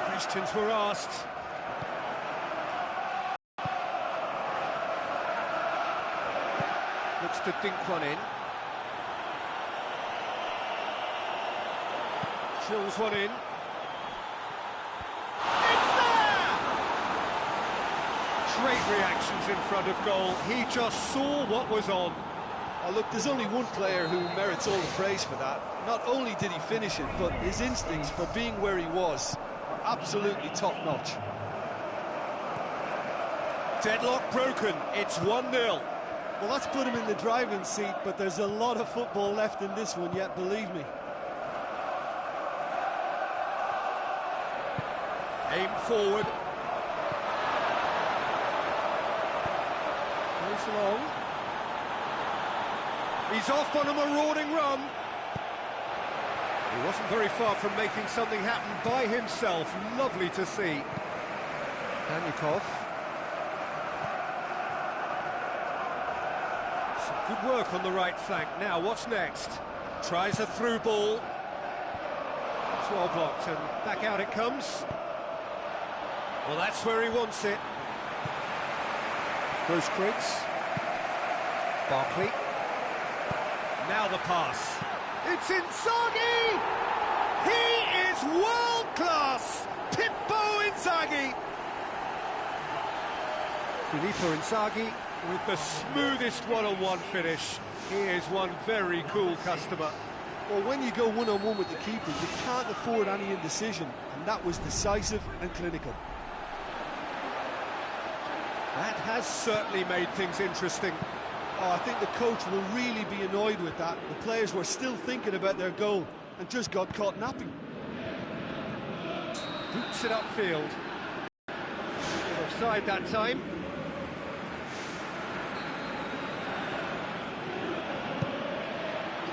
Questions were asked. Looks to dink one in. Chills one in. It's there! Great reactions in front of goal. He just saw what was on. Oh, look, there's only one player who merits all the praise for that. Not only did he finish it, but his instincts for being where he was are absolutely top-notch. Deadlock broken. It's 1-0. Well, that's put him in the driving seat, but there's a lot of football left in this one yet, believe me. Aim forward. Goes along. He's off on a marauding run. He wasn't very far from making something happen by himself. Lovely to see. Danyakov. Some good work on the right flank. Now, what's next? Tries a through ball. It's well blocked, and back out it comes. Well, that's where he wants it. Goes Kriggs. Barkley. Now the pass. It's Inzaghi! He is world-class! Pippo Inzaghi! Filippo Inzaghi with the smoothest one-on-one finish. He is one very cool customer. Well, when you go one-on-one with the keeper, you can't afford any indecision, and that was decisive and clinical. That has certainly made things interesting. Oh, I think the coach will really be annoyed with that. The players were still thinking about their goal and just got caught napping. Boots it upfield. Offside that time.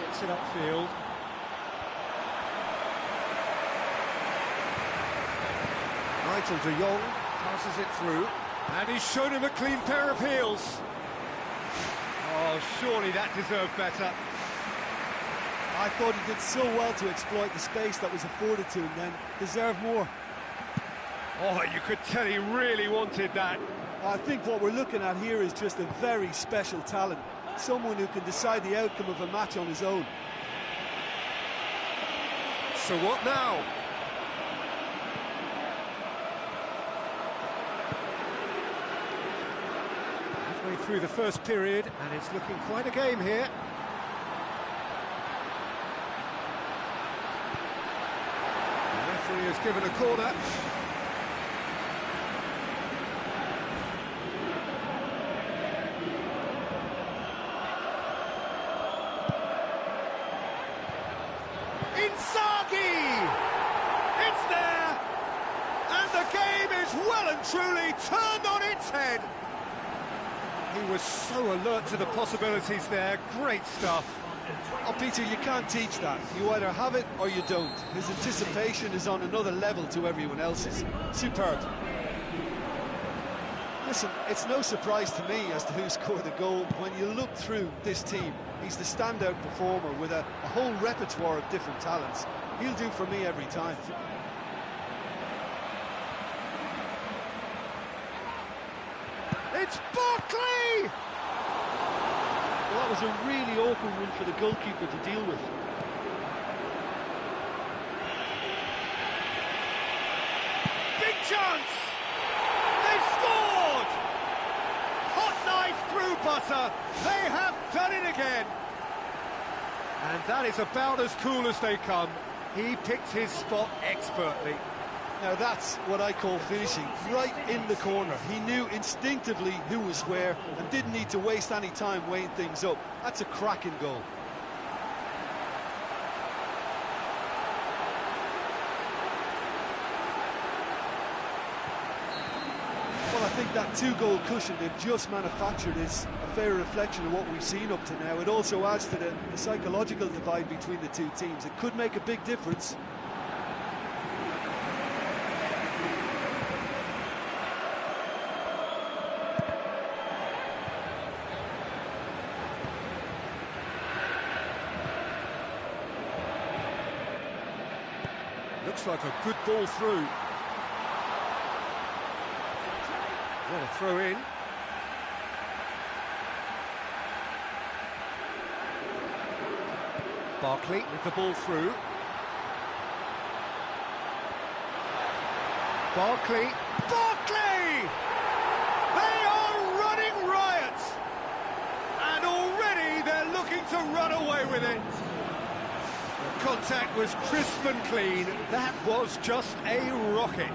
Gets it upfield. Nigel de Jong passes it through. And he's shown him a clean pair of heels. Oh, surely that deserved better. I thought he did so well to exploit the space that was afforded to him then. Deserved more. Oh, you could tell he really wanted that. I think what we're looking at here is just a very special talent. Someone who can decide the outcome of a match on his own. So what now? Through the first period, and it's looking quite a game here. The referee has given a corner. Inzaghi! It's there! And the game is well and truly turned on its head. He was so alert to the possibilities there. Great stuff. Oh, Peter, you can't teach that. You either have it or you don't. His anticipation is on another level to everyone else's. Superb. Listen, it's no surprise to me as to who scored the goal. When you look through this team, he's the standout performer with a whole repertoire of different talents. He'll do for me every time. It's Barkley! Well, that was a really awkward one for the goalkeeper to deal with. Big chance! They've scored! Hot knife through butter. They have done it again. And that is about as cool as they come. He picked his spot expertly. Now that's what I call finishing, right in the corner. He knew instinctively who was where and didn't need to waste any time weighing things up. That's a cracking goal. Well, I think that two-goal cushion they've just manufactured is a fair reflection of what we've seen up to now. It also adds to the psychological divide between the two teams. It could make a big difference. Looks like a good ball through. What a throw in. Barkley with the ball through. Barkley! They are running riot! And already they're looking to run away with it. The contact was crisp and clean. That was just a rocket.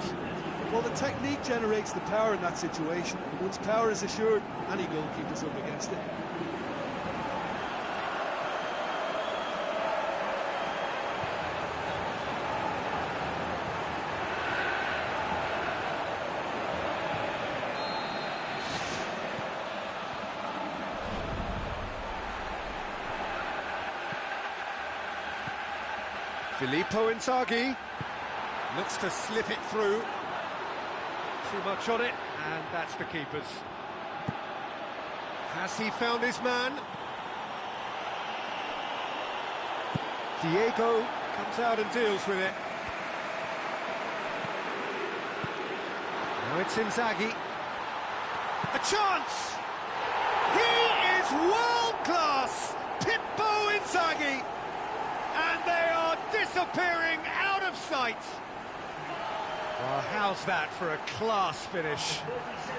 Well, the technique generates the power in that situation. And once power is assured, any goalkeeper's up against it. Filippo Inzaghi looks to slip it through. Too much on it, and that's the keeper's. Has he found his man? Diego comes out and deals with it. Now it's Inzaghi. A chance! He is world-class! Pippo Inzaghi! And they are disappearing out of sight. Well, how's that for a class finish?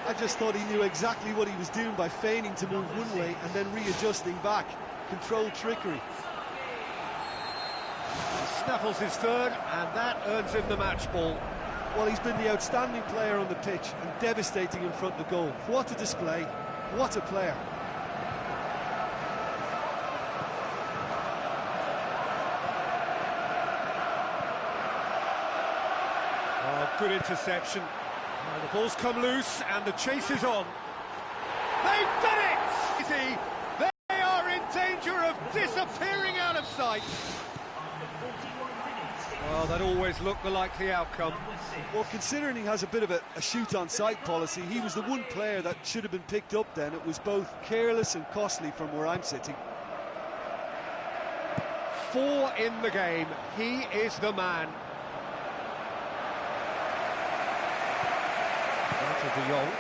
I just thought he knew exactly what he was doing by feigning to move one way and then readjusting back. Controlled trickery. He snaffles his third, and that earns him the match ball. Well, he's been the outstanding player on the pitch and devastating in front of the goal. What a display, what a player. Good interception. Now the ball's come loose and the chase is on. They've done it! Easy. They are in danger of disappearing out of sight. Well, that always looked the likely outcome. Well, considering he has a bit of a shoot-on-sight policy, he was the one player that should have been picked up then. It was both careless and costly from where I'm sitting. 4 in the game. He is the man. De Jong.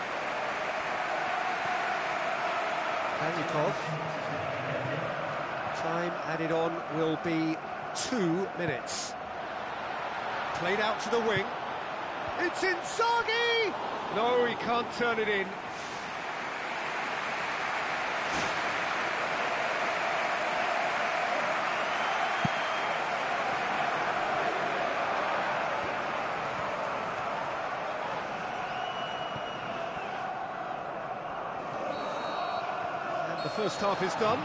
Panikov. Time added on will be 2 minutes. Played out to the wing. It's Inzaghi! No, he can't turn it in. The first half is done.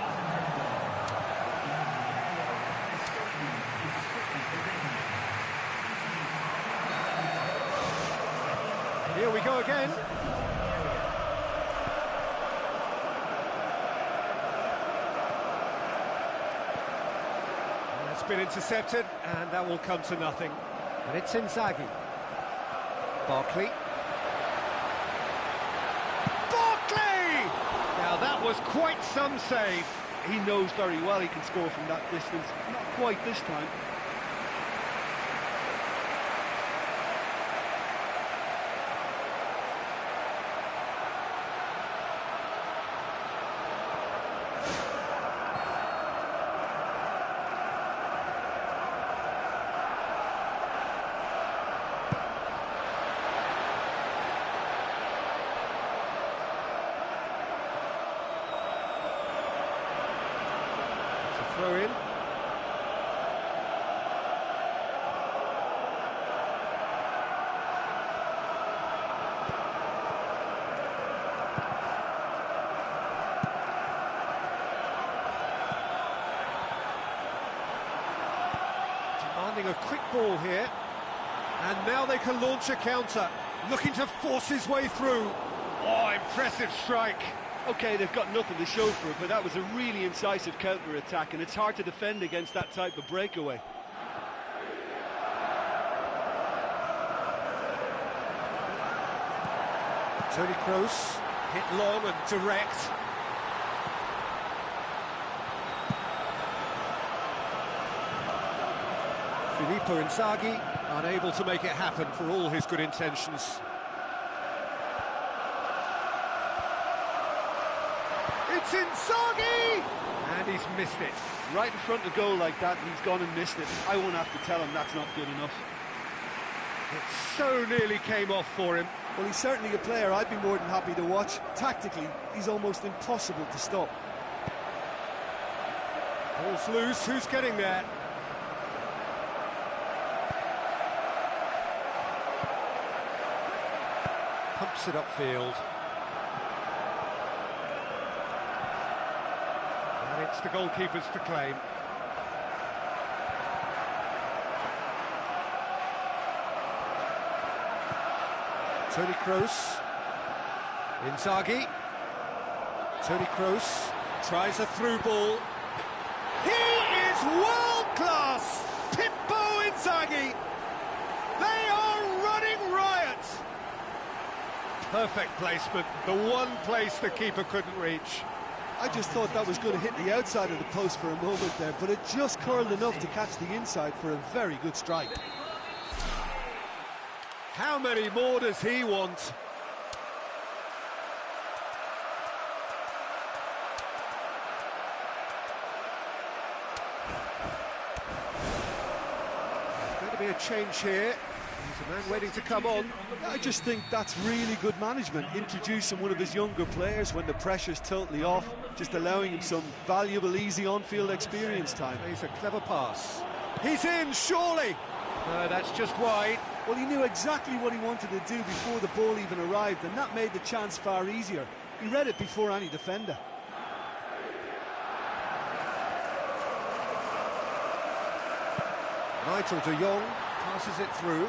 Here we go again. That's been intercepted, and that will come to nothing. And it's Inzaghi. Barkley. Now that was quite some save. He knows very well he can score from that distance. Not quite this time. Throw in. Demanding a quick ball here. And now they can launch a counter. Looking to force his way through. Oh, impressive strike. OK, they've got nothing to show for it, but that was a really incisive counter-attack, and it's hard to defend against that type of breakaway. Toni Kroos, hit long and direct. Filippo Inzaghi, unable to make it happen for all his good intentions. It's Inzaghi! And he's missed it. Right in front of goal like that, and he's gone and missed it. I won't have to tell him that's not good enough. It so nearly came off for him. Well, he's certainly a player I'd be more than happy to watch. Tactically, he's almost impossible to stop. Ball's loose, who's getting there? Pumps it upfield. And it's the goalkeeper's to claim. Toni Kroos. Inzaghi. Toni Kroos tries a through ball. He is world-class! Pippo Inzaghi! They are running riot! Perfect placement, the one place the keeper couldn't reach. I just thought that was going to hit the outside of the post for a moment there, but it just curled enough to catch the inside for a very good strike. How many more does he want? There's going to be a change here. There's a man waiting to come on. I just think that's really good management, introducing one of his younger players when the pressure's totally off, just allowing him some valuable, easy on-field experience time. He's a clever pass. He's in, surely! No, that's just wide. Well, he knew exactly what he wanted to do before the ball even arrived, and that made the chance far easier. He read it before any defender. Nigel de Jong passes it through.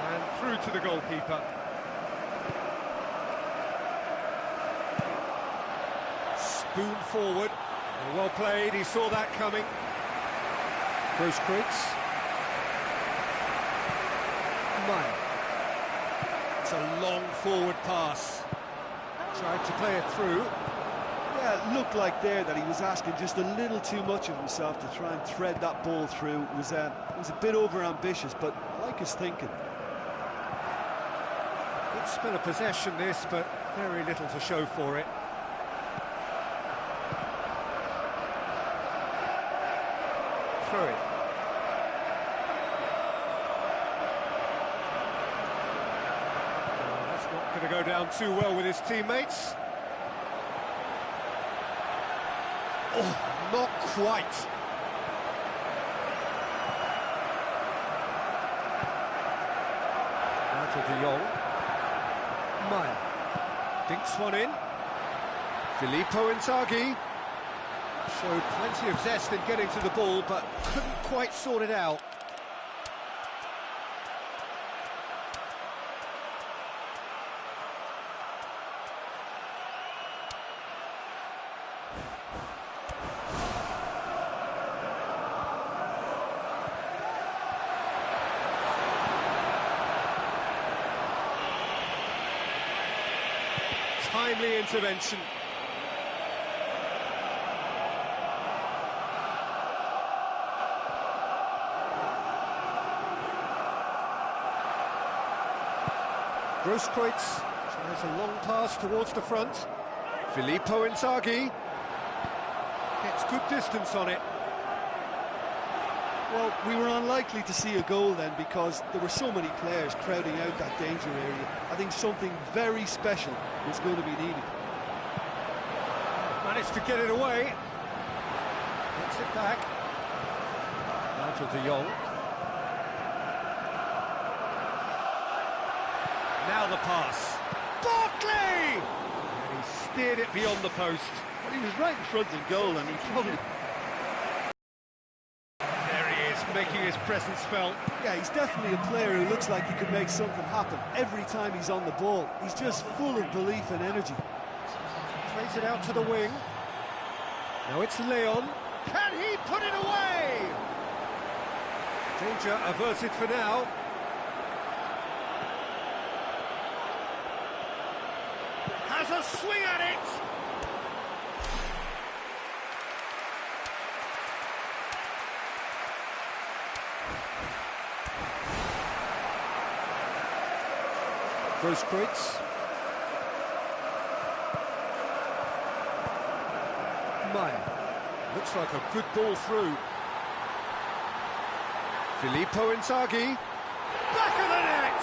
And through to the goalkeeper. Spoon forward. Well played, he saw that coming. Kroos. Maya. It's a long forward pass. Tried to play it through. Yeah, it looked like there that he was asking just a little too much of himself to try and thread that ball through. It was a bit over-ambitious, but I like his thinking. Good spell of possession this, but very little to show for it. Throw it. That's not going to go down too well with his teammates. Oh, not quite. Nigel de Jong. Maya. Dinks one in. Filippo Inzaghi. Showed plenty of zest in getting to the ball, but couldn't quite sort it out. Timely intervention. Kroos tries a long pass towards the front. Filippo Inzaghi gets good distance on it. Well, we were unlikely to see a goal then because there were so many players crowding out that danger area. I think something very special was going to be needed. Managed to get it away. Gets it back. Nigel de Jong. Now the pass. Barkley! And he steered it beyond the post. Well, he was right in front of goal and he probably... Making his presence felt. Yeah, he's definitely a player who looks like he could make something happen every time he's on the ball. He's just full of belief and energy. Plays it out to the wing. Now it's Leon. Can he put it away? Danger averted for now. Has a swing at it. Grosskreutz. Meyer. Looks like a good ball through. Filippo Inzaghi. Back of the net!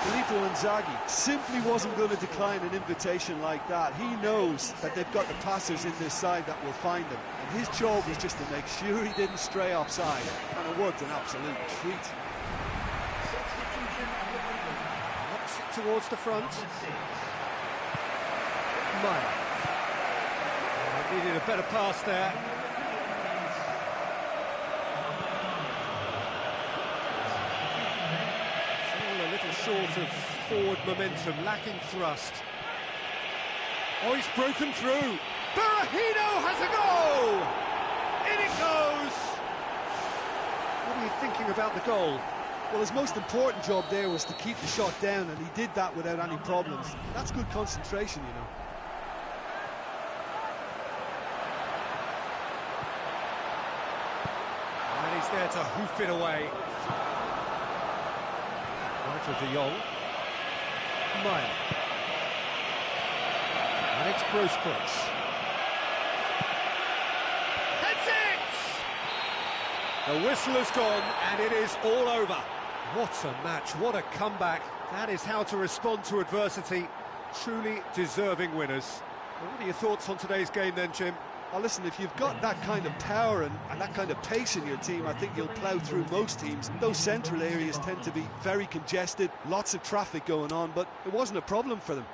Filippo Inzaghi simply wasn't going to decline an invitation like that. He knows that they've got the passers in this side that will find him. And his job was just to make sure he didn't stray offside. And it worked an absolute treat. Knocks it towards the front. Meyer. Needed a better pass there. Still a little short of forward momentum, lacking thrust. Oh, he's broken through. Berahino has a goal! In it goes! What are you thinking about the goal? Well, his most important job there was to keep the shot down, and he did that without any problems. That's good concentration, you know. He's there to hoof it away. Nigel de Jong. Meyer. And it's Grosskreutz. Heads it! The whistle has gone and it is all over. What a match, what a comeback. That is how to respond to adversity. Truly deserving winners. Well, what are your thoughts on today's game then, Jim? Well, listen, if you've got that kind of power and that kind of pace in your team, I think you'll plough through most teams. Those central areas tend to be very congested, lots of traffic going on, but it wasn't a problem for them.